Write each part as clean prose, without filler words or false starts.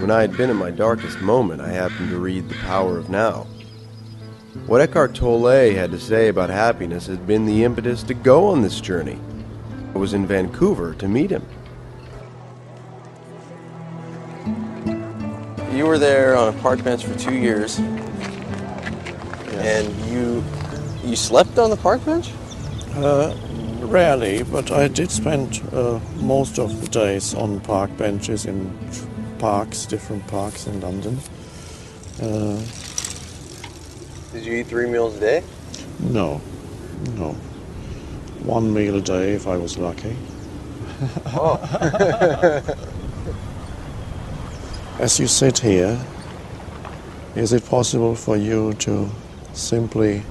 When I had been in my darkest moment, I happened to read The Power of Now. What Eckhart Tolle had to say about happiness had been the impetus to go on this journey. I was in Vancouver to meet him. You were there on a park bench for 2 years, and you slept on the park bench? Rarely, but I did spend most of the days on park benches in parks, different parks in London. Did you eat 3 meals a day? No. 1 meal a day if I was lucky. Oh. As you sit here, is it possible for you to simply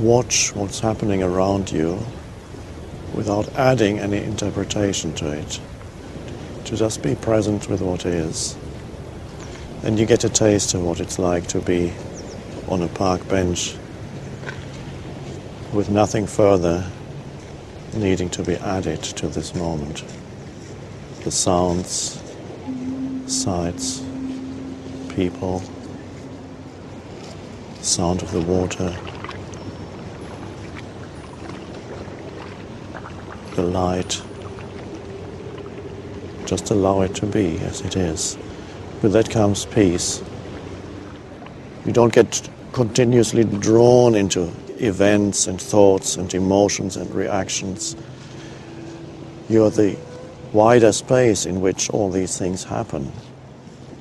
watch what's happening around you without adding any interpretation to it? To just be present with what is. And you get a taste of what it's like to be on a park bench with nothing further needing to be added to this moment. The sounds, sights, people, the sound of the water, the light. Just allow it to be as it is. With that comes peace. You don't get continuously drawn into events and thoughts and emotions and reactions. You're the wider space in which all these things happen.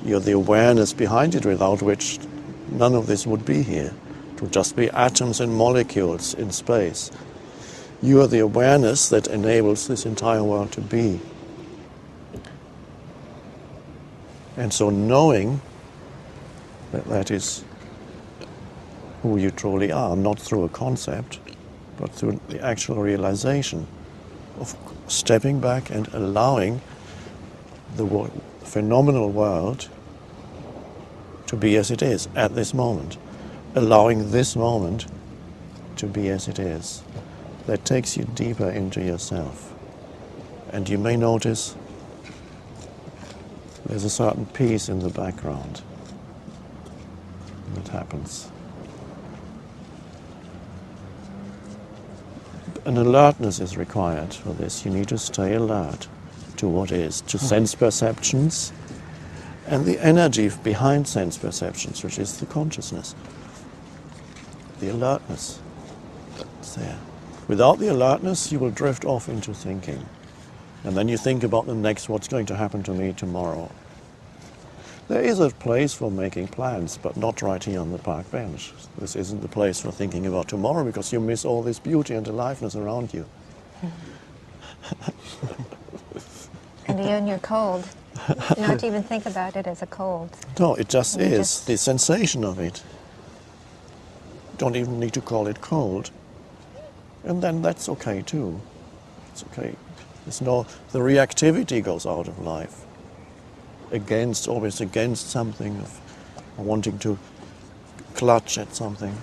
You're the awareness behind it, without which none of this would be here. It would just be atoms and molecules in space. You are the awareness that enables this entire world to be. And so knowing that that is who you truly are, not through a concept, but through the actual realization of stepping back and allowing the phenomenal world to be as it is at this moment, allowing this moment to be as it is. That takes you deeper into yourself. And you may notice there's a certain peace in the background that happens. An alertness is required for this. You need to stay alert to what is, to sense perceptions and the energy behind sense perceptions, which is the consciousness, the alertness that's there. Without the alertness, you will drift off into thinking. And then you think about the next, what's going to happen to me tomorrow. There is a place for making plans, but not right here on the park bench. This isn't the place for thinking about tomorrow, because you miss all this beauty and aliveness around you. And when you're cold, not to even think about it as a cold. No, it just is. The sensation of it. Don't even need to call it cold. And then that's okay too. It's okay. The reactivity goes out of life. Always against something, of wanting to clutch at something.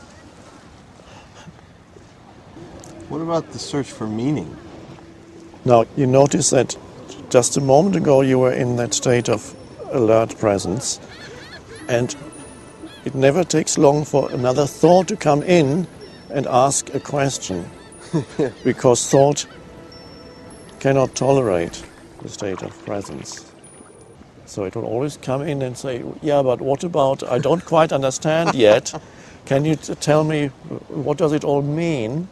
What about the search for meaning? Now, you notice that just a moment ago you were in that state of alert presence, and it never takes long for another thought to come in and ask a question, because thought cannot tolerate the state of presence. So it will always come in and say, yeah, but what about, I don't quite understand yet. Can you tell me, what does it all mean?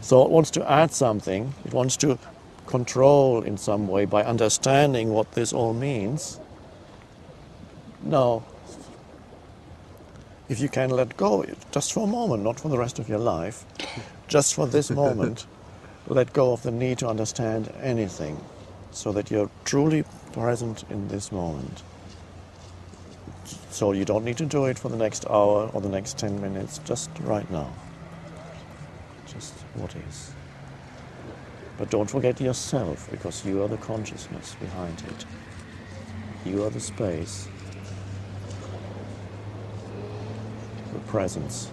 So it wants to add something. It wants to control in some way by understanding what this all means. Now, if you can let go, just for a moment, not for the rest of your life, just for this moment, let go of the need to understand anything, so that you're truly present in this moment. So you don't need to do it for the next hour or the next 10 minutes, just right now. Just what is. But don't forget yourself, because you are the consciousness behind it. You are the space, the presence.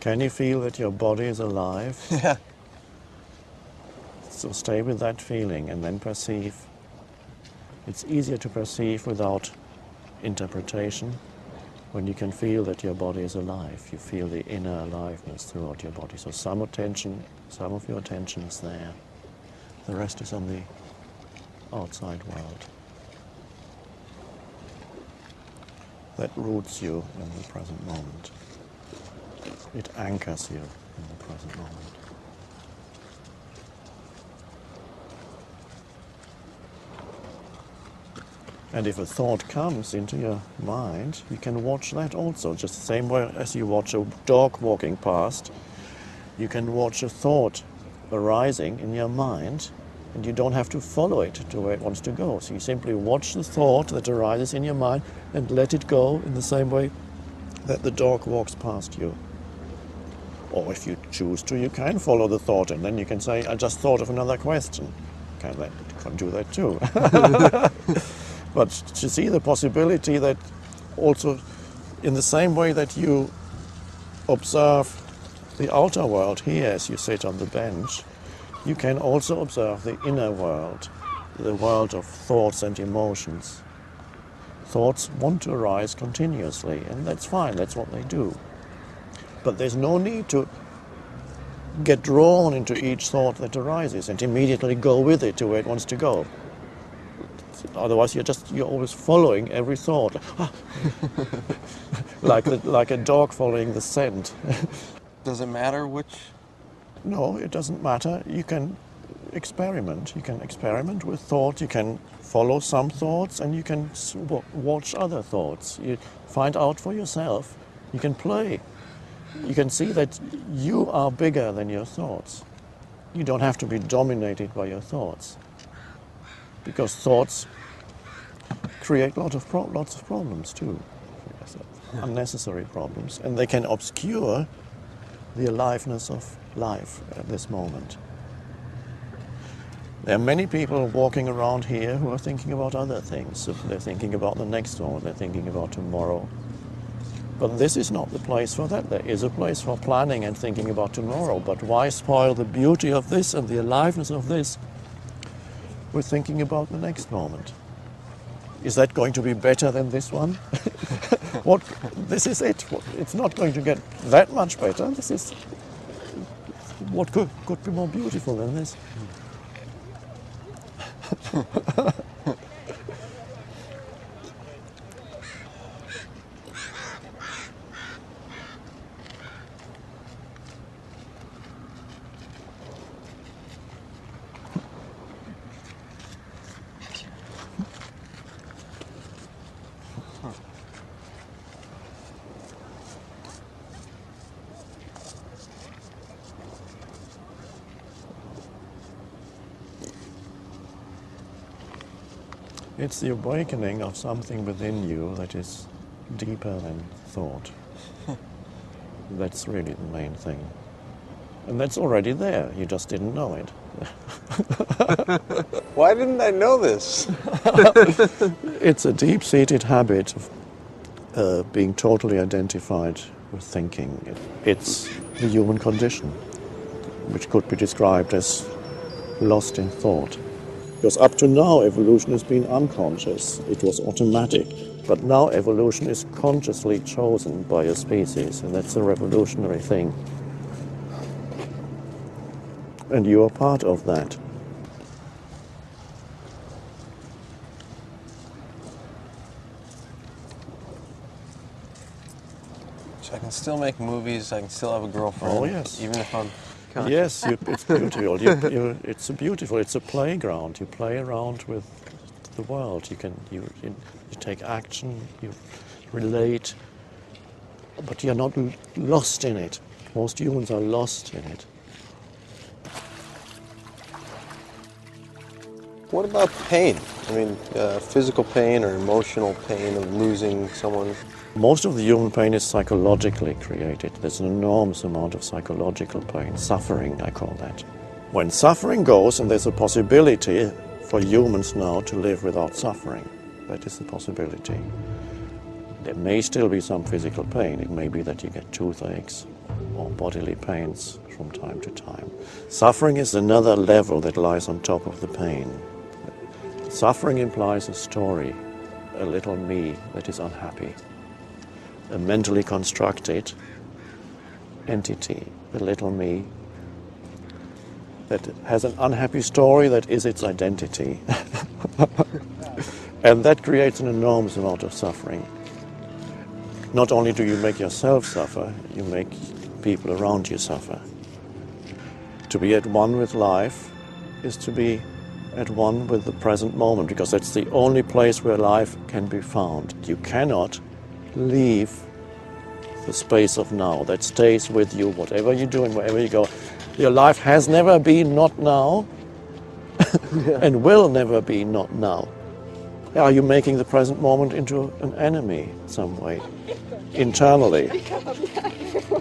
Can you feel that your body is alive? Yeah. So stay with that feeling and then perceive. It's easier to perceive without interpretation when you can feel that your body is alive. You feel the inner aliveness throughout your body. So some of your attention is there. The rest is on the outside world. That roots you in the present moment. It anchors you in the present moment. And if a thought comes into your mind, you can watch that also, just the same way as you watch a dog walking past. You can watch a thought arising in your mind, and you don't have to follow it to where it wants to go. So you simply watch the thought that arises in your mind and let it go in the same way that the dog walks past you. Or if you choose to, you can follow the thought, and then you can say, I just thought of another question. You can do that too. But to see the possibility that also in the same way that you observe the outer world here as you sit on the bench, you can also observe the inner world, the world of thoughts and emotions. Thoughts want to arise continuously, and that's fine, that's what they do. But there's no need to get drawn into each thought that arises and immediately go with it to where it wants to go. Otherwise, you're always following every thought, like a dog following the scent. Does it matter which? No, it doesn't matter. You can experiment. You can experiment with thought. You can follow some thoughts, and you can watch other thoughts. You find out for yourself. You can play. You can see that you are bigger than your thoughts. You don't have to be dominated by your thoughts, because thoughts create lots of problems too, unnecessary problems, and they can obscure the aliveness of life at this moment. There are many people walking around here who are thinking about other things. So they're thinking about the next one, they're thinking about tomorrow. But this is not the place for that. There is a place for planning and thinking about tomorrow, but why spoil the beauty of this and the aliveness of this with thinking about the next moment? Is that going to be better than this one? This is it. It's not going to get that much better. This is what could be more beautiful than this. It's the awakening of something within you that is deeper than thought. That's really the main thing. And that's already there, you just didn't know it. Why didn't I know this? It's a deep-seated habit of being totally identified with thinking. It's the human condition, which could be described as lost in thought. Because up to now, evolution has been unconscious. It was automatic. But now evolution is consciously chosen by a species, and that's a revolutionary thing. And you are part of that. So I can still make movies, I can still have a girlfriend. Oh, yes. Even if I'm conscious. Yes, it's beautiful. It's a playground. You play around with the world. You take action, you relate, but you're not lost in it. Most humans are lost in it. What about pain? I mean, physical pain or emotional pain of losing someone? Most of the human pain is psychologically created. There's an enormous amount of psychological pain, suffering, I call that. When suffering goes, and there's a possibility for humans now to live without suffering, that is the possibility. There may still be some physical pain. It may be that you get toothaches, or bodily pains from time to time. Suffering is another level that lies on top of the pain. Suffering implies a story, a little me that is unhappy, a mentally constructed entity, a little me that has an unhappy story that is its identity. And that creates an enormous amount of suffering. Not only do you make yourself suffer, you make people around you suffer. To be at one with life is to be at one with the present moment, because that's the only place where life can be found. You cannot leave the space of now. That stays with you, whatever you do and wherever you go. Your life has never been not now and will never be not now. Are you making the present moment into an enemy some way, internally,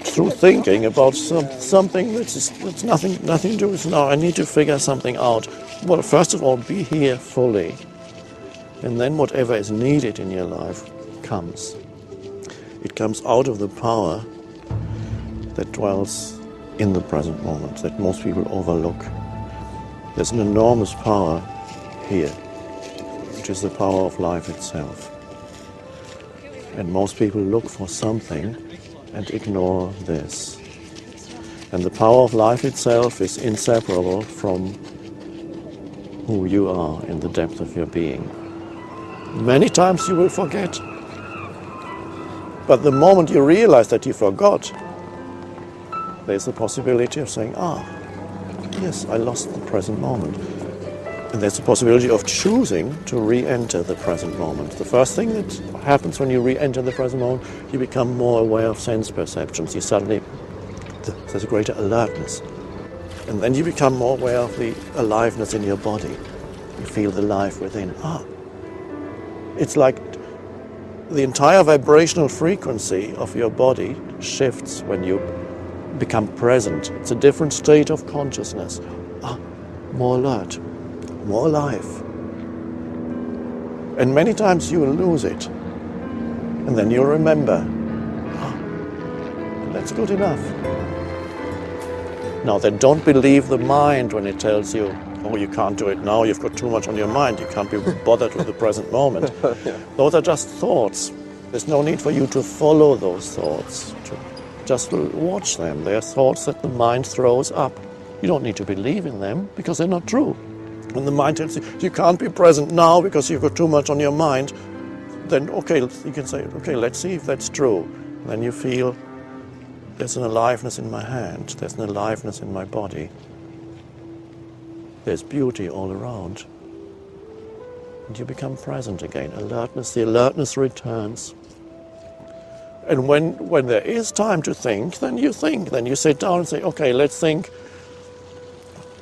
through thinking about something that's nothing to do with now? I need to figure something out. Well, first of all, be here fully, and then whatever is needed in your life comes. It comes out of the power that dwells in the present moment, that most people overlook. There's an enormous power here, which is the power of life itself. And most people look for something and ignore this. And the power of life itself is inseparable from who you are in the depth of your being. Many times you will forget. But the moment you realize that you forgot, there's the possibility of saying, yes, I lost the present moment. And there's the possibility of choosing to re-enter the present moment. The first thing that happens when you re-enter the present moment, you become more aware of sense perceptions. You suddenly, there's a greater alertness. And then you become more aware of the aliveness in your body. You feel the life within. It's like the entire vibrational frequency of your body shifts when you become present. It's a different state of consciousness. More alert, more alive. And many times you will lose it. And then you'll remember. And that's good enough. Now then, don't believe the mind when it tells you, you can't do it now, you've got too much on your mind, you can't be bothered with the present moment. Yeah. Those are just thoughts. There's no need for you to follow those thoughts. Just watch them. They are thoughts that the mind throws up. You don't need to believe in them because they're not true. When the mind tells you, you can't be present now because you've got too much on your mind, then okay, you can say, okay, let's see if that's true. And then you feel, there's an aliveness in my hand, there's an aliveness in my body. There's beauty all around. And you become present again. Alertness, the alertness returns. And when there is time to think. Then you sit down and say, okay, let's think,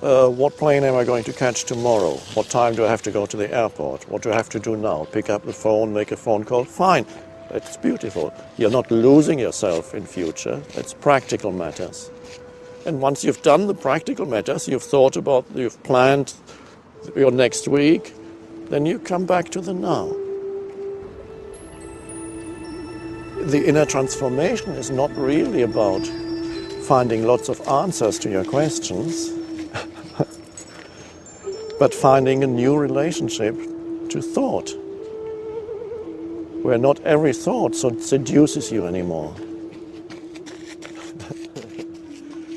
what plane am I going to catch tomorrow? What time do I have to go to the airport? What do I have to do now? Pick up the phone, make a phone call? Fine, that's beautiful. You're not losing yourself in future. That's practical matters. And once you've done the practical matters, you've planned your next week, then you come back to the now. The inner transformation is not really about finding lots of answers to your questions, but finding a new relationship to thought, where not every thought seduces you anymore.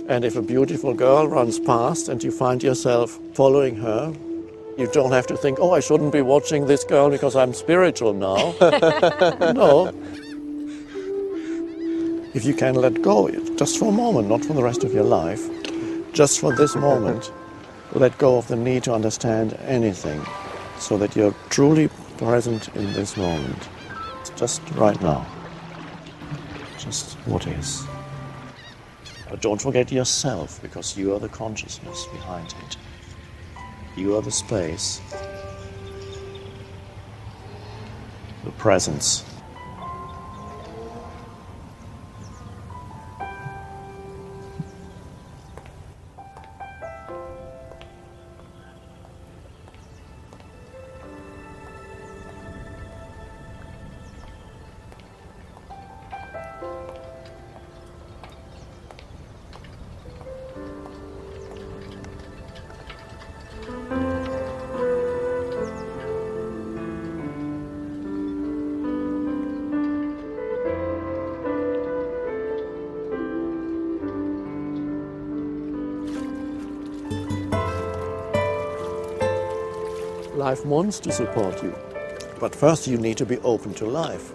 And if a beautiful girl runs past and you find yourself following her, you don't have to think, I shouldn't be watching this girl because I'm spiritual now. No. If you can let go, just for a moment, not for the rest of your life, just for this moment, let go of the need to understand anything so that you're truly present in this moment. It's just right now. Just what is. But don't forget yourself, because you are the consciousness behind it. You are the space, the presence. life wants to support you. But first you need to be open to life.